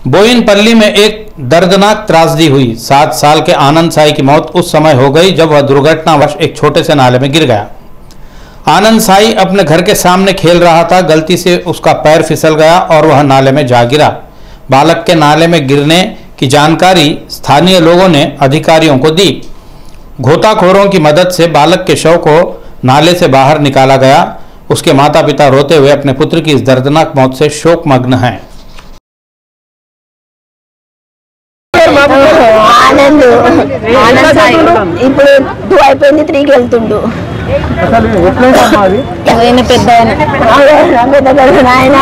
बोयिनपल्ली में एक दर्दनाक त्रासदी हुई। 7 साल के आनंद साई की मौत उस समय हो गई जब वह दुर्घटनावश एक छोटे से नाले में गिर गया। आनंद साई अपने घर के सामने खेल रहा था। गलती से उसका पैर फिसल गया और वह नाले में जा गिरा। बालक के नाले में गिरने की जानकारी स्थानीय लोगों ने अधिकारियों को दी। गोताखोरों की मदद से बालक के शव को नाले से बाहर निकाला गया। उसके माता पिता रोते हुए अपने पुत्र की इस दर्दनाक मौत से शोकमग्न हैं। ఆనంద్ సాయి ఇప్పుడు 2 అయిపోయింది 3కి వెళ్తుండు ఆయన పెద్ద నాయన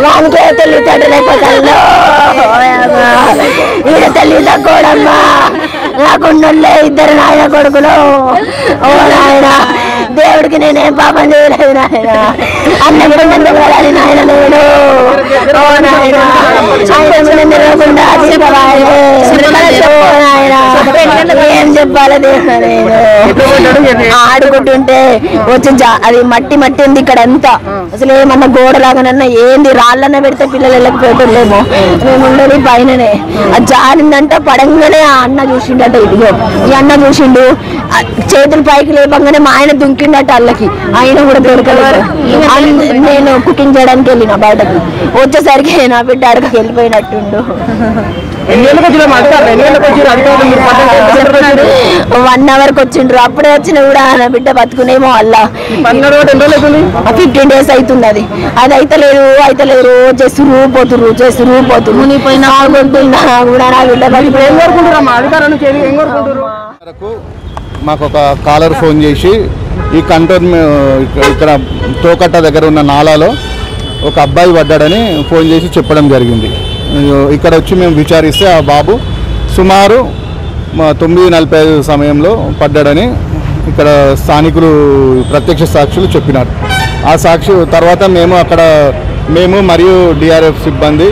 వానికి తల్లి తడ్డలేకపోతాను ఈయన తల్లి తక్కువడమ్మా నాకున్నోళ్ళే 2 నాయన కొడుకులు. ఓ నాయన దేవుడికి నేనేం పాపం చేయలేదు నాయన. అన్నప్పుడు వెళ్ళాలి నాయన నేను. ఓ నాయన ఆయన నిలవకుండా ఏం చెప్పాలి దేవుడు. నేను ఆడుకుంటుంటే వచ్చి అది మట్టి మట్టి ఉంది ఇక్కడ అంతా. అసలు ఏమన్నా గోడలాగానన్నా ఏంది రాళ్ళన్నా పెడితే పిల్లలు వెళ్ళకపోయేటోళ్ళేమో. మేము ఉండేది పైననే. అది జారిందంట పడంగానే ఆ అన్న చూసిండట. ఇదిగో ఈ అన్న చూసిండు. చేతులు పైకి లేపంగానే మా ఆయన దుంకిండట అల్లకి. ఆయన కూడా దొరకలేదు. నేను కుకింగ్ చేయడానికి వెళ్ళిన బయటకు. వచ్చేసరికి నా బిడ్డ అడగకి వెళ్ళిపోయినట్టుండు. 1 అవర్కి వచ్చిండ్రు. అప్పుడే వచ్చిన కూడా నా బిడ్డ బతుకునేమో అలా 15 days అవుతుంది. అది అయితలేదు రోజు సురు పోతురు కూడా నా బిడ్డ మాకు ఒక కాలర్ ఫోన్ చేసి ఈ ఇక్కడ తోకట్ట దగ్గర ఉన్న నాలాలో ఒక అబ్బాయి పడ్డాడని ఫోన్ చేసి చెప్పడం జరిగింది. ఇక్కడ వచ్చి మేము విచారిస్తే ఆ బాబు సుమారు 9:45 సమయంలో పడ్డాడని ఇక్కడ స్థానికులు ప్రత్యక్ష సాక్షులు చెప్పినారు. ఆ సాక్షి తర్వాత మేము మరియు డిఆర్ఎఫ్ సిబ్బంది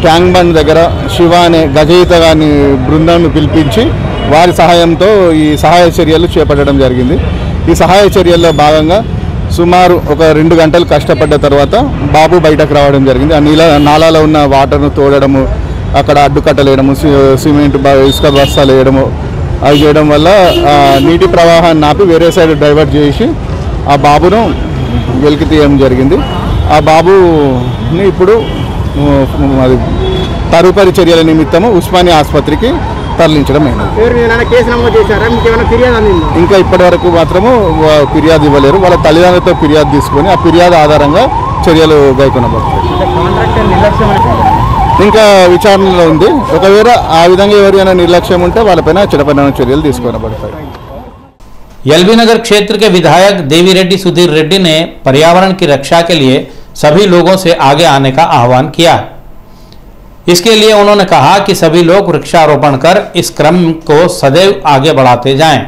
ట్యాంక్ బండ్ దగ్గర శివ అనే గజయిత గాని బృందాన్ని పిలిపించి వారి సహాయంతో ఈ సహాయ చర్యలు చేపట్టడం జరిగింది. ఈ సహాయ చర్యల్లో భాగంగా సుమారు ఒక 2 గంటలు కష్టపడ్డ తర్వాత బాబు బయటకు రావడం జరిగింది. ఆ నాలాలో ఉన్న వాటర్ను తోడడము, అక్కడ అడ్డుకట్టలేయడము, సిమెంట్ ఇసుక బస్తాలు వేయడము అవి చేయడం వల్ల నీటి ప్రవాహాన్ని ఆపి వేరే సైడ్ డైవర్ట్ చేసి ఆ బాబును వెలికి తీయడం జరిగింది. ఆ బాబుని ఇప్పుడు తదుపరి చర్యల నిమిత్తము ఉస్మానియా ఆసుపత్రికి తరలించడం అయింది. ఇంకా ఇప్పటి వరకు మాత్రము ఫిర్యాదు ఇవ్వలేరు. వాళ్ళ తల్లిదండ్రులతో ఫిర్యాదు తీసుకొని ఆ ఫిర్యాదు ఆధారంగా చర్యలు గైకొనబడతాయి. ఇంకా విచారణలో ఉంది. ఒకవేళ ఆ విధంగా ఎవరైనా నిర్లక్ష్యం ఉంటే వాళ్ళపైన చట్టపరమైన చర్యలు తీసుకొనబడతాయి. एलबी नगर क्षेत्र के विधायक देवीरेड्डी सुधीर रेड्डी ने पर्यावरण की रक्षा के लिए सभी लोगों से आगे आने का आह्वान किया। इसके लिए उन्होंने कहा कि सभी लोग वृक्षारोपण कर इस क्रम को सदैव आगे बढ़ाते जाएं।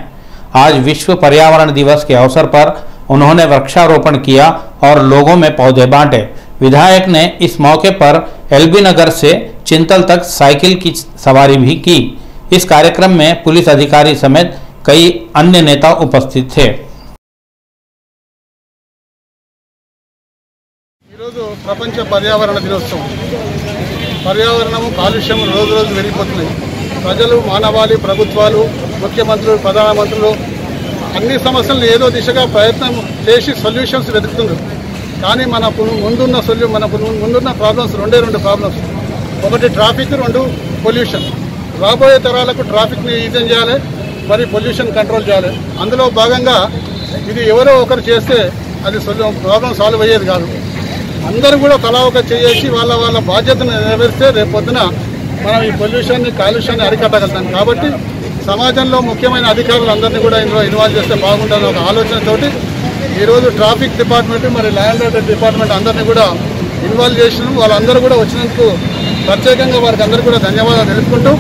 आज विश्व पर्यावरण दिवस के अवसर पर उन्होंने वृक्षारोपण किया और लोगों में पौधे बांटे। विधायक ने इस मौके पर एलबी नगर से चिंतल तक साइकिल की सवारी भी की। इस कार्यक्रम में पुलिस अधिकारी समेत कई अन्य नेता उपस्थित थे। ప్రపంచ పర్యావరణ దినోత్సవం. పర్యావరణము కాలుష్యం రోజు రోజు పెరిగిపోతున్నాయి. ప్రజలు, మానవాళి, ప్రభుత్వాలు, ముఖ్యమంత్రులు, ప్రధానమంత్రులు అన్ని సమస్యలను ఏదో దిశగా ప్రయత్నం చేసి సొల్యూషన్స్ వెతుకుతున్నారు. కానీ మన ముందున్న ప్రాబ్లమ్స్ 2 ప్రాబ్లమ్స్. ఒకటి ట్రాఫిక్, 2 పొల్యూషన్. రాబోయే తరాలకు ట్రాఫిక్ని ఈజీ చేయాలి, మరి పొల్యూషన్ కంట్రోల్ చేయాలి. అందులో భాగంగా ఇది ఎవరో ఒకరు చేస్తే అది ప్రాబ్లం సాల్వ్ అయ్యేది కాదు. అందరూ కూడా తలా ఒక చేసి వాళ్ళ బాధ్యతను నెరవేరిస్తే రేపు పొద్దున మనం ఈ పొల్యూషన్ని, కాలుష్యాన్ని అరికట్టగలుగుతాం. కాబట్టి సమాజంలో ముఖ్యమైన అధికారులందరినీ కూడా ఇందులో ఇన్వాల్వ్ చేస్తే బాగుంటుందని ఒక ఆలోచనతోటి ఈరోజు ట్రాఫిక్ డిపార్ట్మెంట్, మరి ల్యాండ్ ఆర్డర్ డిపార్ట్మెంట్ అందరినీ కూడా ఇన్వాల్వ్ చేసినాం. వాళ్ళందరూ కూడా వచ్చినందుకు ప్రత్యేకంగా వారికి అందరికీ కూడా ధన్యవాదాలు తెలుపుకుంటూ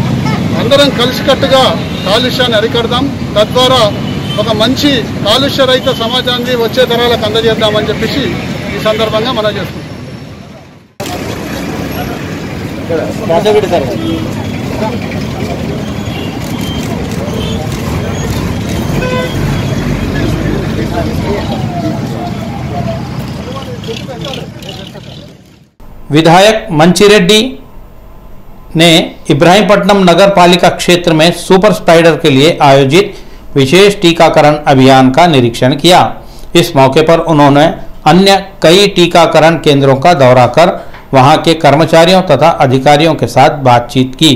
అందరం కలిసికట్టుగా కాలుష్యాన్ని అరికడదాం. తద్వారా ఒక మంచి కాలుష్య రహిత సమాజాన్ని వచ్చే తరాలకు అందజేద్దామని చెప్పేసి ఈ సందర్భంగా మనం చేస్తున్నాం. विधायक मंचिरेड्डी ने इब्राहीमपट्टनम नगर पालिका क्षेत्र में सुपर स्प्रेडर के लिए आयोजित विशेष टीकाकरण अभियान का निरीक्षण किया। इस मौके पर उन्होंने अन्य कई टीकाकरण केंद्रों का दौरा कर वहां के कर्मचारियों तथा अधिकारियों के साथ बातचीत की।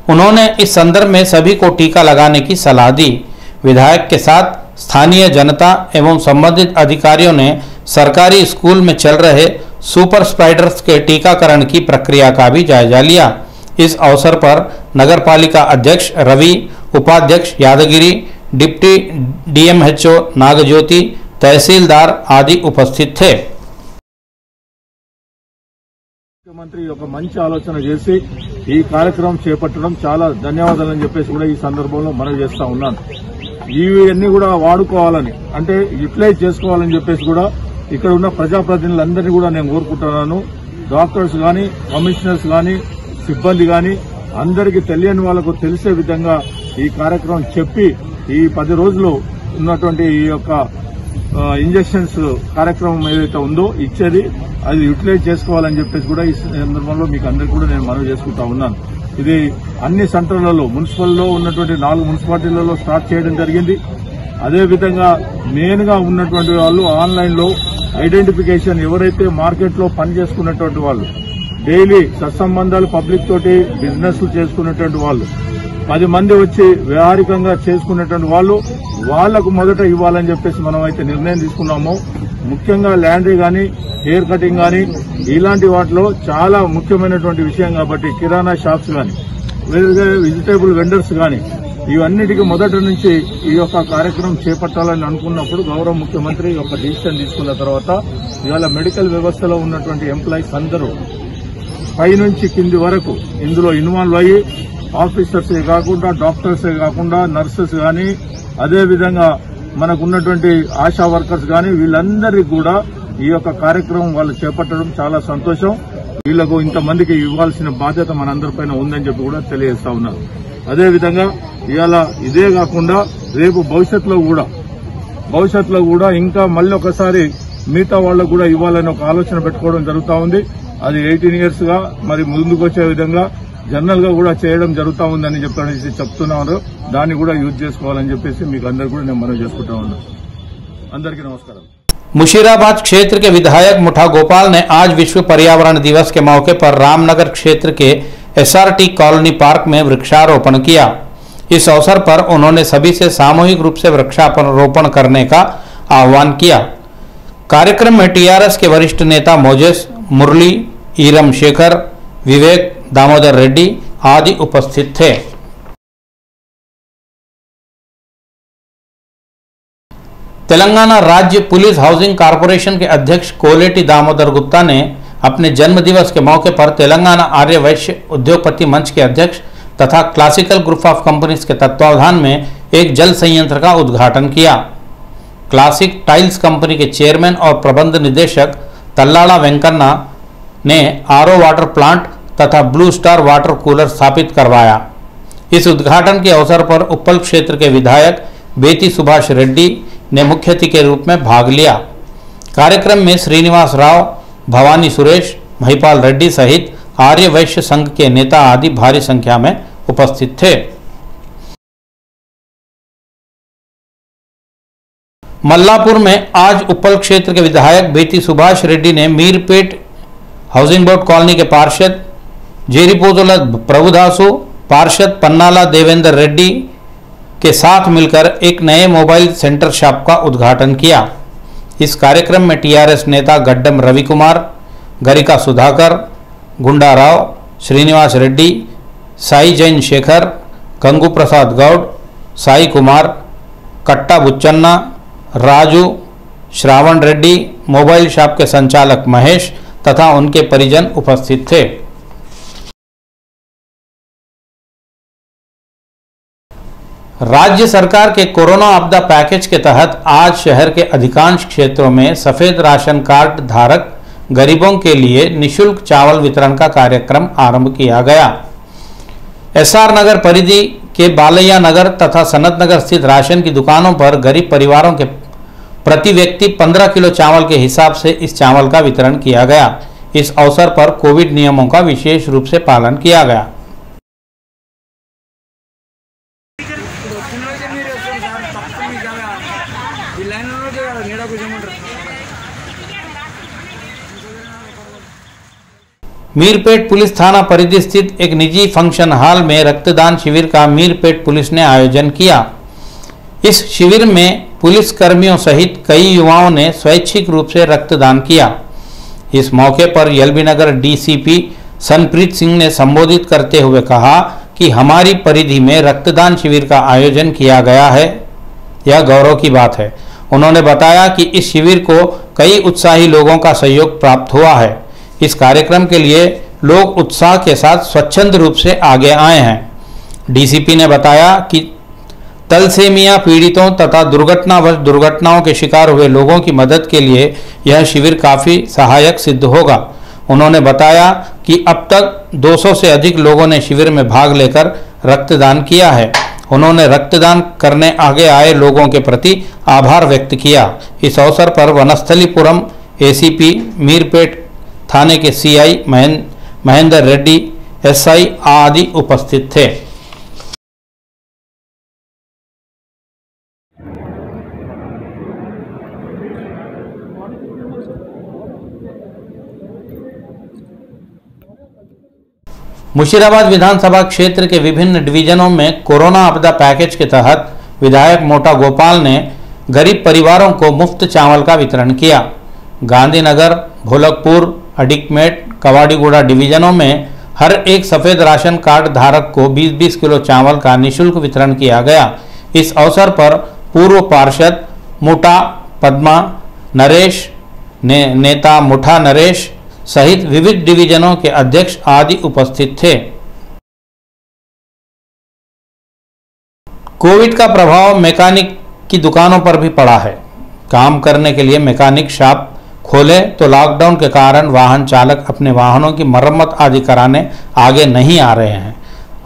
उन्होंने इस संदर्भ में सभी को टीका लगाने की सलाह दी। विधायक के साथ स्थानीय जनता एवं संबंधित अधिकारियों ने सरकारी स्कूल में चल रहे सुपर स्प्रेडर्स के टीकाकरण की प्रक्रिया का भी जायजा लिया। इस अवसर पर नगरपालिका अध्यक्ष रवि, उपाध्यक्ष यादगिरी, डिप्टी डीएमएचओ नागज्योति, तहसीलदार आदि उपस्थित थे। ముఖ్యమంత్రి ఒక మంచి ఆలోచన చేసి ఈ కార్యక్రమం చేపట్టడం చాలా ధన్యవాదాలని చెప్పేసి కూడా ఈ సందర్భంలో మనవి చేస్తా ఉన్నాను. ఇవన్నీ కూడా వాడుకోవాలని అంటే యూటిలైజ్ చేసుకోవాలని చెప్పేసి కూడా ఇక్కడ ఉన్న ప్రజాప్రతినిధులందరినీ కూడా నేను కోరుకుంటున్నాను. డాక్టర్స్ గాని, కమిషనర్స్ గాని, సిబ్బంది గాని అందరికీ తెలియని వాళ్లకు తెలిసే విధంగా ఈ కార్యక్రమం చెప్పి ఈ 10 రోజులు ఉన్నటువంటి ఈ యొక్క ఇంజెక్షన్స్ కార్యక్రమం ఏదైతే ఉందో ఇచ్చేది అది యూటిలైజ్ చేసుకోవాలని చెప్పేసి కూడా ఈ సందర్భంలో మీకు అందరికీ కూడా నేను మనవి చేసుకుంటా ఉన్నాను. ఇది అన్ని సెంటర్లలో మున్సిపల్లో ఉన్నటువంటి 4 మున్సిపాలిటీలలో స్టార్ట్ చేయడం జరిగింది. అదేవిధంగా మెయిన్ గా ఉన్నటువంటి వాళ్ళు ఆన్లైన్ లో ఐడెంటిఫికేషన్ ఎవరైతే మార్కెట్ లో పనిచేసుకున్నటువంటి వాళ్ళు డైలీ సత్సంబంధాలు పబ్లిక్ తోటి బిజినెస్ చేసుకున్నటువంటి వాళ్ళు 10 మంది వచ్చి వ్యవహారికంగా చేసుకున్నటువంటి వాళ్ళు వాళ్లకు మొదట ఇవ్వాలని చెప్పేసి మనం అయితే నిర్ణయం తీసుకున్నాము. ముఖ్యంగా ల్యాండ్రీ గాని, హెయిర్ కటింగ్ గాని ఇలాంటి వాటిలో చాలా ముఖ్యమైనటువంటి విషయం కాబట్టి కిరాణా షాప్స్ గాని, వెజిటేబుల్ వెండర్స్ గాని ఇవన్నిటికీ మొదటి నుంచి ఈ యొక్క కార్యక్రమం చేపట్టాలని అనుకున్నప్పుడు గౌరవ ముఖ్యమంత్రి ఒక డిసిషన్ తీసుకున్న తర్వాత ఇవాళ మెడికల్ వ్యవస్థలో ఉన్నటువంటి ఎంప్లాయీస్ అందరూ పైనుంచి కింది వరకు ఇందులో ఇన్వాల్వ్ అయ్యి ఆఫీసర్సే కాకుండా, డాక్టర్సే కాకుండా, నర్సెస్ గాని, అదేవిధంగా మనకు ఉన్నటువంటి ఆశా వర్కర్స్ గాని వీళ్ళందరికీ కూడా ఈ యొక్క కార్యక్రమం వాళ్ళు చేపట్టడం చాలా సంతోషం. వీళ్లకు ఇంతమందికి ఇవ్వాల్సిన బాధ్యత మనందరిపైన ఉందని చెప్పి కూడా తెలియజేస్తా ఉన్నారు. అదేవిధంగా ఇవాళ ఇదే కాకుండా రేపు భవిష్యత్తులో కూడా ఇంకా మళ్ళీ ఒకసారి మిగతా వాళ్లకు కూడా ఇవ్వాలని ఒక ఆలోచన పెట్టుకోవడం జరుగుతూ ఉంది. అది 18 years గా మరి ముందుకు వచ్చే విధంగా జనరల్ గా కూడా చేయడం జరుగుతూ ఉందని చెప్పేసి చెప్తున్నారు. దాన్ని కూడా యూజ్ చేసుకోవాలని చెప్పేసి మీకు అందరికీ కూడా నేను మనవి చేసుకుంటా ఉన్నాను. అందరికీ నమస్కారం. मुशीराबाद क्षेत्र के विधायक मुठा गोपाल ने आज विश्व पर्यावरण दिवस के मौके पर रामनगर क्षेत्र के एसआरटी कॉलोनी पार्क में वृक्षारोपण किया। इस अवसर पर उन्होंने सभी से सामूहिक रूप से वृक्षारोपण करने का आह्वान किया। कार्यक्रम में टीआरएस के वरिष्ठ नेता मोजेस, मुरली, ईरम शेखर, विवेक, दामोदर रेड्डी आदि उपस्थित थे। तेलंगाना राज्य पुलिस हाउसिंग कॉरपोरेशन के अध्यक्ष कोलेटी दामोदर गुप्ता ने अपने जन्मदिवस के मौके पर तेलंगाना आर्य वैश्य उद्योगपति मंच के अध्यक्ष तथा क्लासिकल ग्रुप ऑफ कंपनीज के तत्वावधान में एक जल संयंत्र का उद्घाटन किया। क्लासिक टाइल्स कंपनी के चेयरमैन और प्रबंध निदेशक तल्लाड़ा वेंकन्ना ने आरओ वाटर प्लांट तथा ब्लू स्टार वाटर कूलर स्थापित करवाया। इस उद्घाटन के अवसर पर उप्पल क्षेत्र के विधायक बेती सुभाष रेड्डी ने मुख्य अतिथि के रूप में भाग लिया। कार्यक्रम में श्रीनिवास राव, भवानी सुरेश, महिपाल रेड्डी सहित आर्य वैश्य संघ के नेता आदि भारी संख्या में उपस्थित थे। मल्लापुर में आज उप्पल क्षेत्र के विधायक बेती सुभाष रेड्डी ने मीरपेट हाउसिंग बोर्ड कॉलोनी के पार्षद जेरीपोजोला प्रभुदासु, पार्षद पन्नाला देवेंद्र रेड्डी के साथ मिलकर एक नए मोबाइल सेंटर शॉप का उद्घाटन किया। इस कार्यक्रम में टीआरएस नेता गड्डम रवि कुमार, गरिका सुधाकर, गुंडा राव, श्रीनिवास रेड्डी, साई जैन शेखर, गंगू प्रसाद गौड़, साई कुमार, कट्टा बुच्चन्ना, राजू, श्रावण रेड्डी, मोबाइल शॉप के संचालक महेश तथा उनके परिजन उपस्थित थे। राज्य सरकार के कोरोना आपदा पैकेज के तहत आज शहर के अधिकांश क्षेत्रों में सफेद राशन कार्ड धारक गरीबों के लिए निशुल्क चावल वितरण का कार्यक्रम आरंभ किया गया। एसआर नगर परिधि के बालैया नगर तथा सनत नगर स्थित राशन की दुकानों पर गरीब परिवारों के प्रति व्यक्ति 15 किलो चावल के हिसाब से इस चावल का वितरण किया गया। इस अवसर पर कोविड नियमों का विशेष रूप से पालन किया गया। मीरपेट पुलिस थाना परिधि स्थित एक निजी फंक्शन हॉल में रक्तदान शिविर का मीरपेट पुलिस ने आयोजन किया। इस शिविर में पुलिस कर्मियों सहित कई युवाओं ने स्वैच्छिक रूप से रक्तदान किया। इस मौके पर एलबी नगर डीसीपी सनप्रीत सिंह ने संबोधित करते हुए कहा कि हमारी परिधि में रक्तदान शिविर का आयोजन किया गया है, यह गौरव की बात है। उन्होंने बताया कि इस शिविर को कई उत्साही लोगों का सहयोग प्राप्त हुआ है। इस कार्यक्रम के लिए लोग उत्साह के साथ स्वच्छंद रूप से आगे आए हैं। डीसीपी ने बताया कि तलसेमिया पीड़ितों तथा दुर्घटनाओं के शिकार हुए लोगों की मदद के लिए यह शिविर काफ़ी सहायक सिद्ध होगा। उन्होंने बताया कि अब तक 200 से अधिक लोगों ने शिविर में भाग लेकर रक्तदान किया है। उन्होंने रक्तदान करने आगे आए लोगों के प्रति आभार व्यक्त किया। इस अवसर पर वनस्थलीपुरम एसीपी मीरपेट थाने के सीआई महेंद्र रेड्डी, एसआई आदि उपस्थित थे। मुशीराबाद विधानसभा क्षेत्र के विभिन्न डिवीजनों में कोरोना आपदा पैकेज के तहत विधायक मोटा गोपाल ने गरीब परिवारों को मुफ्त चावल का वितरण किया। गांधीनगर, भोलकपुर, अडिकमेट, कवाड़ीगुड़ा डिवीजनों में हर एक सफ़ेद राशन कार्ड धारक को 20-20 किलो चावल का निःशुल्क वितरण किया गया। इस अवसर पर पूर्व पार्षद मुठा पद्मा नरेश, नेता मुठा नरेश सहित विविध डिवीजनों के अध्यक्ष आदि उपस्थित थे। कोविड का प्रभाव मैकेनिक की दुकानों पर भी पड़ा है। काम करने के लिए मैकेनिक शॉप खोले तो लॉकडाउन के कारण वाहन चालक अपने वाहनों की मरम्मत आदि कराने आगे नहीं आ रहे हैं।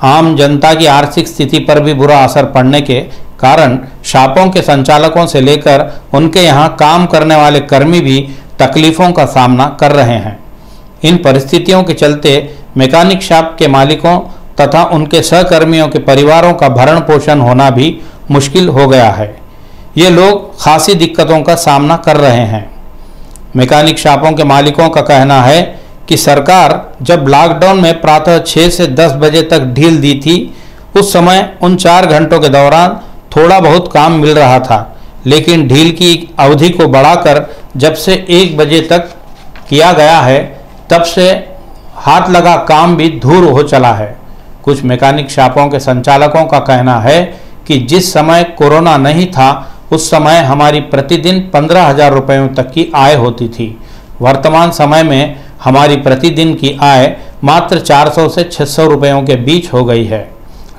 आम जनता की आर्थिक स्थिति पर भी बुरा असर पड़ने के कारण शॉपों के संचालकों से लेकर उनके यहाँ काम करने वाले कर्मी भी तकलीफों का सामना कर रहे हैं। इन परिस्थितियों के चलते मैकेनिक शॉप के मालिकों तथा उनके सहकर्मियों के परिवारों का भरण पोषण होना भी मुश्किल हो गया है। ये लोग खासी दिक्कतों का सामना कर रहे हैं। मैकेनिक शॉपों के मालिकों का कहना है कि सरकार जब लॉकडाउन में प्रातः 6 से 10 बजे तक ढील दी थी, उस समय उन 4 घंटों के दौरान थोड़ा बहुत काम मिल रहा था, लेकिन ढील की अवधि को बढ़ाकर जब से 1 बजे तक किया गया है, तब से हाथ लगा काम भी धूर हो चला है। कुछ मैकेनिक शॉपों के संचालकों का कहना है कि जिस समय कोरोना नहीं था उस समय हमारी प्रतिदिन 15,000 रुपयों तक की आय होती थी। वर्तमान समय में हमारी प्रतिदिन की आय मात्र 400 से 600 रुपयों के बीच हो गई है।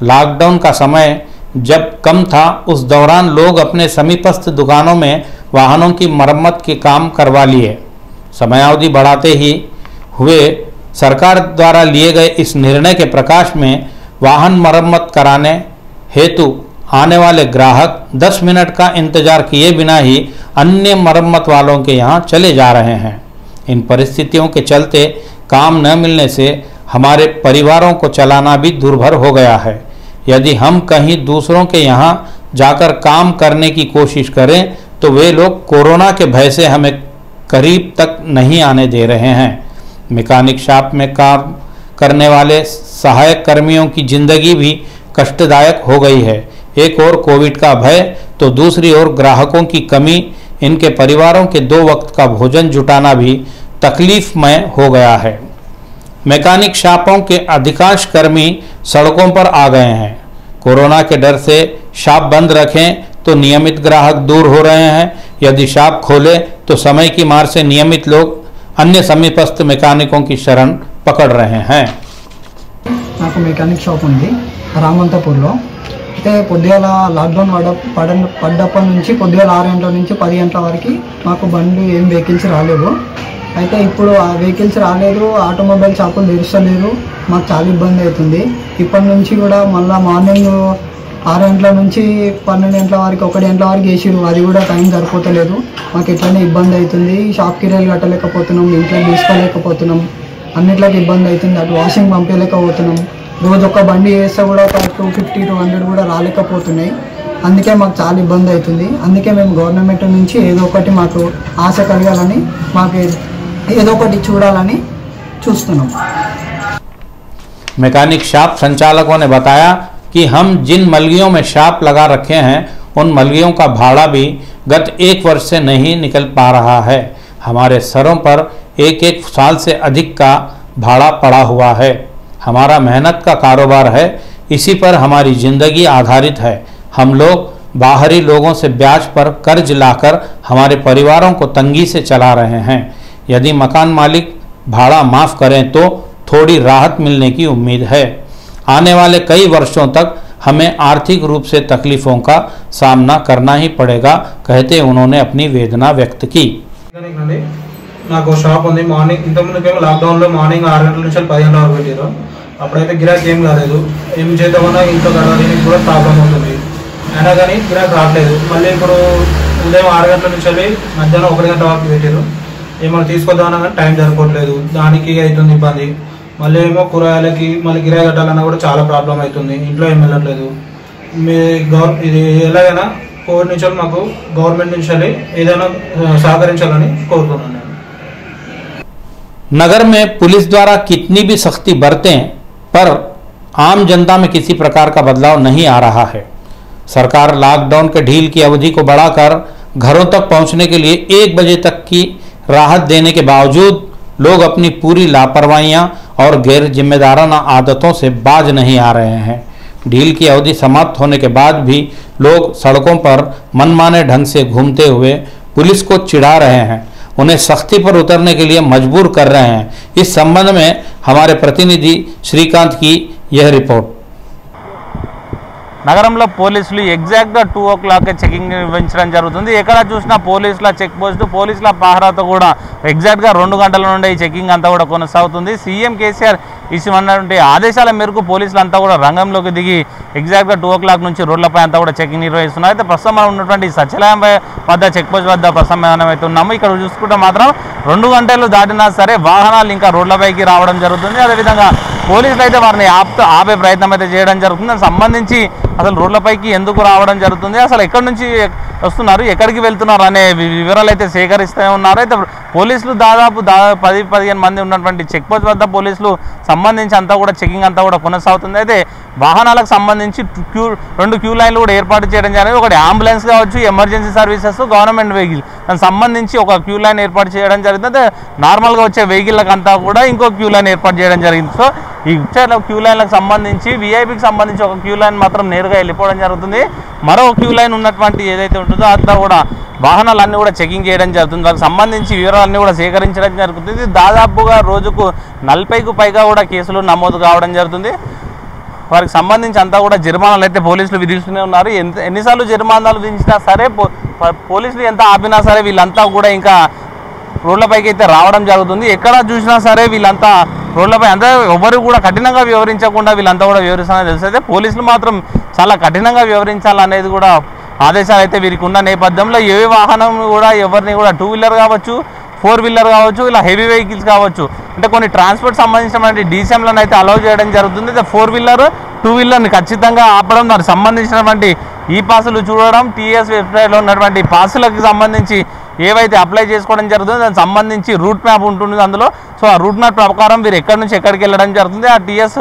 लॉकडाउन का समय जब कम था उस दौरान लोग अपने समीपस्थ दुकानों में वाहनों की मरम्मत के काम करवा लिए। समयावधि बढ़ाते ही हुए सरकार द्वारा लिए गए इस निर्णय के प्रकाश में वाहन मरम्मत कराने हेतु आने वाले ग्राहक 10 मिनट का इंतजार किए बिना ही अन्य मरम्मत वालों के यहाँ चले जा रहे हैं। इन परिस्थितियों के चलते काम न मिलने से हमारे परिवारों को चलाना भी दुर्भर हो गया है। यदि हम कहीं दूसरों के यहाँ जाकर काम करने की कोशिश करें तो वे लोग कोरोना के भय से हमें करीब तक नहीं आने दे रहे हैं। मैकेनिक शॉप में काम करने वाले सहायक कर्मियों की जिंदगी भी कष्टदायक हो गई है। एक ओर कोविड का भय तो दूसरी ओर ग्राहकों की कमी, इनके परिवारों के 2 वक्त का भोजन जुटाना भी तकलीफमय हो गया है। मैकेनिक शॉपों के अधिकांश कर्मी सड़कों पर आ गए हैं। कोरोना के डर से शॉप बंद रखें तो नियमित ग्राहक दूर हो रहे हैं। यदि शॉप खोले तो समय की मार से नियमित लोग अन्य समीपस्थ मैकेनिकों की शरण पकड़ रहे हैं। నాకు మెకానిక్ షాప్ ఉంది రామంతపూర్లో. అయితే పొద్దుగాల లాక్డౌన్ పడ్డప్పటి నుంచి పొద్దుగాల 6 గంటల నుంచి 10 గంటల వరకు మాకు బండ్లు ఏం వెహికల్స్ రాలేవు. అయితే ఇప్పుడు ఆ వెహికల్స్ రాలేదు, ఆటోమొబైల్ షాపులు తెరుస్తలేరు, మాకు చాలా ఇబ్బంది అవుతుంది. ఇప్పటి నుంచి కూడా మళ్ళీ మార్నింగ్ 6 గంటల నుంచి 12 గంటల వరకు 1 గంటల వరకు వేసిరు. అది కూడా టైం సరిపోతలేదు. మాకు ఎట్లనే ఇబ్బంది అవుతుంది. షాప్ కిరాయిలు కట్టలేకపోతున్నాం, ఇంట్లో తీసుకోలేకపోతున్నాం, అన్నిట్లకి ఇబ్బంది అవుతుంది. అటు వాషింగ్ పంపించలేకపోతున్నాం. రోజు ఒక బండి వేస్తే కూడా ఒక 250 200 కూడా రాలేకపోతున్నాయి. అందుకే మాకు చాలా ఇబ్బంది అవుతుంది. అందుకే మేము గవర్నమెంట్ నుంచి ఏదో ఒకటి మాకు ఆశ కలగాలని, మాకు ఏదో ఒకటి చూడాలని చూస్తున్నాం. मैकेनिक शॉप संचालकों ने बताया कि हम जिन मलगियों में शॉप लगा रखे हैं उन मलगियों का भाड़ा भी गत 1 वर्ष से नहीं निकल पा रहा है। हमारे सरों पर 1 साल से अधिक का भाड़ा पड़ा हुआ है। हमारा मेहनत का कारोबार है, इसी पर हमारी ज़िंदगी आधारित है। हम लोग बाहरी लोगों से ब्याज पर कर्ज लाकर हमारे परिवारों को तंगी से चला रहे हैं। यदि मकान मालिक भाड़ा माफ़ करें तो थोड़ी राहत मिलने की उम्मीद है। आने वाले कई वर्षों तक हमें आर्थिक रूप से तकलीफ़ों का सामना करना ही पड़ेगा, कहते उन्होंने अपनी वेदना व्यक्त की। నాకు షాప్ ఉంది. మార్నింగ్ ఇంతకుముందుకేమో లాక్డౌన్లో మార్నింగ్ 6 గంటల నుంచి 10 గంటల వరకు పెట్టారు. అప్పుడైతే గిరాకీ ఏం కాలేదు. ఏం చేద్దామన్నా ఇంట్లో గడవడానికి కూడా ప్రాబ్లం అవుతుంది. అయినా కానీ గిరాకీ రావట్లేదు. మళ్ళీ ఇప్పుడు ఉదయం 6 గంటల నుంచి మధ్యాహ్నం 1 గంట వరకు పెట్టారు. ఏమైనా తీసుకొద్దామన్నా కానీ టైం సరిపోవట్లేదు. దానికి అవుతుంది ఇబ్బంది. మళ్ళీ ఏమో కూరగాయలకి మళ్ళీ గిరాకీ కట్టాలన్నా కూడా చాలా ప్రాబ్లం అవుతుంది. ఇంట్లో ఏం వెళ్ళట్లేదు. ఇది ఎలాగైనా కోవిడ్ నుంచి మాకు గవర్నమెంట్ నుంచి ఏదైనా సహకరించాలని కోరుతున్నాను. नगर में पुलिस द्वारा कितनी भी सख्ती बरतें पर आम जनता में किसी प्रकार का बदलाव नहीं आ रहा है। सरकार लॉकडाउन के ढील की अवधि को बढ़ाकर घरों तक पहुंचने के लिए 1 बजे तक की राहत देने के बावजूद लोग अपनी पूरी लापरवाहियां और गैर जिम्मेदाराना आदतों से बाज नहीं आ रहे हैं। ढील की अवधि समाप्त होने के बाद भी लोग सड़कों पर मनमाने ढंग से घूमते हुए पुलिस को चिढ़ा रहे हैं, उन्हें सख्ती पर उतरने के लिए मजबूर कर रहे हैं। इस संबंध में हमारे प्रतिनिधि श्रीकांत की यह रिपोर्ट। నగరంలో పోలీసులు ఎగ్జాక్ట్గా 2 o'clock చెకింగ్ నిర్వహించడం జరుగుతుంది. ఎక్కడ చూసినా పోలీసుల చెక్ పోస్ట్, పోలీసుల పహరాతో కూడా ఎగ్జాక్ట్గా 2 గంటల నుండి ఈ చెకింగ్ అంతా కూడా కొనసాగుతుంది. సీఎం కేసీఆర్ ఇచ్చినటువంటి ఆదేశాల మేరకు పోలీసులు అంతా కూడా రంగంలోకి దిగి ఎగ్జాక్ట్గా 2 o'clock నుంచి రోడ్లపై అంతా కూడా చెకింగ్ నిర్వహిస్తున్నారు. అయితే ప్రస్తుతం మనం ఉన్నటువంటి సచివాలయం వద్ద చెక్ పోస్ట్ వద్ద ప్రస్తుతం అయితే ఉన్నాము. ఇక్కడ చూసుకుంటే మాత్రం 2 గంటలు దాటినా సరే వాహనాలు ఇంకా రోడ్లపైకి రావడం జరుగుతుంది. అదేవిధంగా పోలీసులు అయితే వారిని ఆపే ప్రయత్నం అయితే చేయడం జరుగుతుంది. దానికి సంబంధించి అసలు రోడ్లపైకి ఎందుకు రావడం జరుగుతుంది, అసలు ఎక్కడి నుంచి వస్తున్నారు, ఎక్కడికి వెళ్తున్నారు అనే వివరాలు అయితే సేకరిస్తూ ఉన్నారు. అయితే పోలీసులు దాదాపు 10-15 మంది ఉన్నటువంటి చెక్ పోస్ట్ వద్ద పోలీసులు సంబంధించి అంతా కూడా చెకింగ్ అంతా కూడా కొనసాగుతుంది. అయితే వాహనాలకు సంబంధించి 2 క్యూ లైన్లు కూడా ఏర్పాటు చేయడం జరిగింది. ఒకటి అంబులెన్స్ కావచ్చు, ఎమర్జెన్సీ సర్వీసెస్, గవర్నమెంట్ వెహికల్, దానికి సంబంధించి ఒక క్యూ లైన్ ఏర్పాటు చేయడం జరిగింది. అయితే నార్మల్గా వచ్చే వెహికల్లకు అంతా కూడా ఇంకో క్యూ లైన్ ఏర్పాటు చేయడం జరిగింది. సో ఈ క్యూ లైన్లకు సంబంధించి వీఐపీకి సంబంధించి ఒక క్యూ లైన్ మాత్రం నేరుగా వెళ్ళిపోవడం జరుగుతుంది. మరో క్యూ లైన్ ఉన్నటువంటి ఏదైతే ఉంటుందో అంతా కూడా వాహనాలన్నీ కూడా చెకింగ్ చేయడం జరుగుతుంది. వారికి సంబంధించి వివరాలన్నీ కూడా సేకరించడం జరుగుతుంది. దాదాపుగా రోజుకు 40కు పైగా కూడా కేసులు నమోదు కావడం జరుగుతుంది. వారికి సంబంధించి అంతా కూడా జరిమానాలు అయితే పోలీసులు విధిస్తూనే ఉన్నారు. ఎన్నిసార్లు జరిమానాలు విధించినా సరే పోలీసులు ఎంత ఆపినా సరే వీళ్ళంతా కూడా ఇంకా రోడ్లపైకి అయితే రావడం జరుగుతుంది. ఎక్కడ చూసినా సరే వీళ్ళంతా రోడ్లపై అంతా ఎవరు కూడా కఠినంగా వ్యవహరించకుండా వీళ్ళంతా కూడా వ్యవహరిస్తారని తెలుసు. అయితే పోలీసులు మాత్రం చాలా కఠినంగా వ్యవహరించాలనేది కూడా ఆదేశాలు అయితే వీరికి ఉన్న నేపథ్యంలో ఏ వాహనం కూడా ఎవరిని కూడా 2 వీలర్ కావచ్చు, 4 వీలర్ కావచ్చు, ఇలా హెవీ వెహికల్స్ కావచ్చు, అంటే కొన్ని ట్రాన్స్పోర్ట్ సంబంధించినటువంటి డీసీఎంలను అయితే అలౌ చేయడం జరుగుతుంది. 4 వీలర్ 2 వీలర్ని ఖచ్చితంగా ఆపడం, దానికి సంబంధించినటువంటి ఈ పాసులు చూడడం, టీఎస్ వెబ్సైట్లో ఉన్నటువంటి పాసులకు సంబంధించి ఏవైతే అప్లై చేసుకోవడం జరుగుతుందో దానికి సంబంధించి రూట్ మ్యాప్ ఉంటుంది అందులో. సో ఆ రూట్ మ్యాప్ ప్రకారం వీరు ఎక్కడి నుంచి ఎక్కడికి వెళ్ళడం జరుగుతుంది. ఆ టీఎస్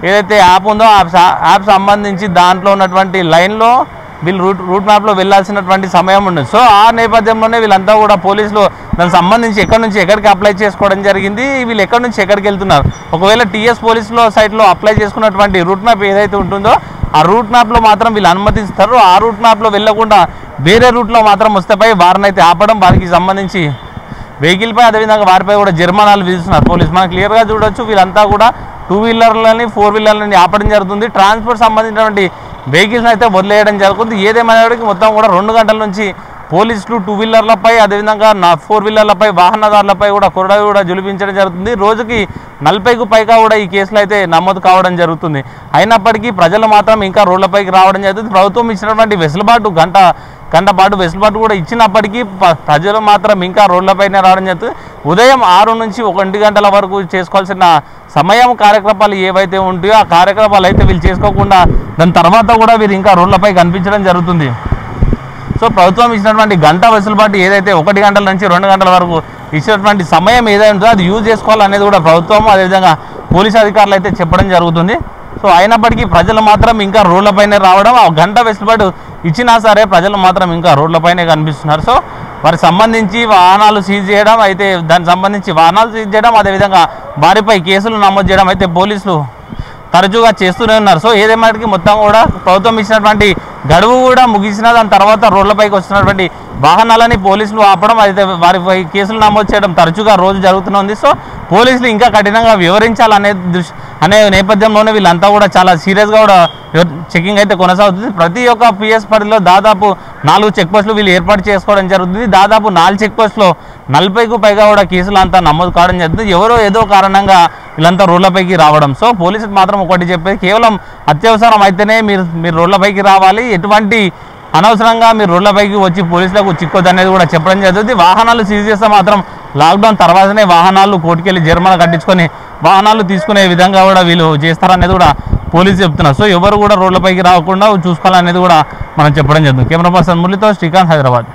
ఏదైతే యాప్ ఉందో ఆ యాప్ సంబంధించి దాంట్లో ఉన్నటువంటి లైన్లో వీళ్ళు రూట్ మ్యాప్లో వెళ్ళాల్సినటువంటి సమయం ఉండదు. సో ఆ నేపథ్యంలోనే వీళ్ళంతా కూడా పోలీసులు దానికి సంబంధించి ఎక్కడి నుంచి ఎక్కడికి అప్లై చేసుకోవడం జరిగింది, వీళ్ళు ఎక్కడి నుంచి ఎక్కడికి వెళ్తున్నారు. ఒకవేళ టీఎస్ పోలీసులో సైట్లో అప్లై చేసుకున్నటువంటి రూట్ మ్యాప్ ఏదైతే ఉంటుందో ఆ రూట్ మ్యాప్లో మాత్రం వీళ్ళు అనుమతిస్తారు. ఆ రూట్ మ్యాప్లో వెళ్ళకుండా వేరే రూట్లో మాత్రం వస్తేపై వారిని అయితే ఆపడం, వారికి సంబంధించి వెహికల్పై అదేవిధంగా వారిపై కూడా జరిమానాలు విధిస్తున్నారు పోలీసు. మనం క్లియర్గా చూడొచ్చు వీళ్ళంతా కూడా 2 వీలర్లని 4 వీలర్లని ఆపడం జరుగుతుంది. ట్రాన్స్పోర్ట్ సంబంధించినటువంటి వెహికల్స్ అయితే వదిలేయడం జరుగుతుంది. ఏదేమైనప్పటికీ మొత్తం కూడా 2 గంటల నుంచి పోలీసులు 2 వీలర్లపై అదేవిధంగా 4 వీలర్లపై వాహనదారులపై కూడా కొరడా కూడా జులిపించడం జరుగుతుంది. రోజుకి 40కు పైగా కూడా ఈ కేసులు అయితే నమోదు కావడం జరుగుతుంది. అయినప్పటికీ ప్రజలు మాత్రం ఇంకా రోడ్లపైకి రావడం జరుగుతుంది. ప్రభుత్వం ఇచ్చినటువంటి వెసులుబాటు గంట పాటు వెసులుబాటు కూడా ఇచ్చినప్పటికీ ప్రజలు మాత్రం ఇంకా రోడ్లపైనే రావడం జరుగుతుంది. ఉదయం 6 నుంచి 1 గంటల వరకు చేసుకోవాల్సిన సమయం కార్యక్రమాలు ఏవైతే ఉంటాయో ఆ కార్యక్రమాలు అయితే వీళ్ళు చేసుకోకుండా దాని తర్వాత కూడా వీరు ఇంకా రోడ్లపై కనిపించడం జరుగుతుంది. సో ప్రభుత్వం ఇచ్చినటువంటి గంట వెసులుబాటు ఏదైతే 1 గంటల నుంచి 2 గంటల వరకు ఇచ్చినటువంటి సమయం ఏదైతే ఉంటుందో అది యూజ్ చేసుకోవాలనేది కూడా ప్రభుత్వం అదేవిధంగా పోలీసు అధికారులు అయితే చెప్పడం జరుగుతుంది. సో అయినప్పటికీ ప్రజలు మాత్రం ఇంకా రోడ్లపైనే రావడం, ఆ గంట వెసులుబాటు ఇచ్చినా సరే ప్రజలు మాత్రం ఇంకా రోడ్లపైనే కనిపిస్తున్నారు. సో వారికి సంబంధించి వాహనాలు సీజ్ చేయడం అయితే దానికి సంబంధించి వాహనాలు సీజ్ చేయడం అదేవిధంగా వారిపై కేసులు నమోదు చేయడం అయితే పోలీసులు తరచుగా చేస్తూనే ఉన్నారు. సో ఏదేమైనా మొత్తం కూడా ప్రభుత్వం ఇచ్చినటువంటి గడువు కూడా ముగిసిన దాని తర్వాత రోడ్లపైకి వస్తున్నటువంటి వాహనాలని పోలీసులు ఆపడం అయితే వారిపై కేసులు నమోదు చేయడం తరచుగా రోజు జరుగుతూనే. సో పోలీసులు ఇంకా కఠినంగా అనే నేపథ్యంలోనే వీళ్ళంతా కూడా చాలా సీరియస్గా కూడా చెకింగ్ అయితే కొనసాగుతుంది. ప్రతి ఒక్క పిఎస్ పరిధిలో దాదాపు 4 చెక్ పోస్టులు వీళ్ళు ఏర్పాటు చేసుకోవడం జరుగుతుంది. దాదాపు 4 చెక్ పోస్టులో 40కు పైగా కూడా కేసులు అంతా నమోదు కావడం జరుగుతుంది. ఎవరో ఏదో కారణంగా వీళ్ళంతా రోడ్లపైకి రావడం. సో పోలీసులు మాత్రం ఒకటి చెప్పేది, కేవలం అత్యవసరం అయితేనే మీరు రోడ్లపైకి రావాలి, ఎటువంటి అనవసరంగా మీరు రోడ్లపైకి వచ్చి పోలీసులకు చిక్కొద్దు అనేది కూడా చెప్పడం జరుగుతుంది. వాహనాలు సీజ్ చేస్తే మాత్రం లాక్డౌన్ తర్వాతనే వాహనాలు కోర్టుకెళ్ళి జరిమానా కట్టించుకొని వాహనాలు తీసుకునే విధంగా కూడా వీళ్ళు చేస్తారనేది కూడా పోలీసు చెప్తున్నారు. సో ఎవరు కూడా రోడ్లపైకి రాకుండా చూసుకోవాలనేది కూడా మనం చెప్పడం జరుగుతుంది. కెమెరా పర్సన్ మురళితో శ్రీకాంత్, హైదరాబాద్.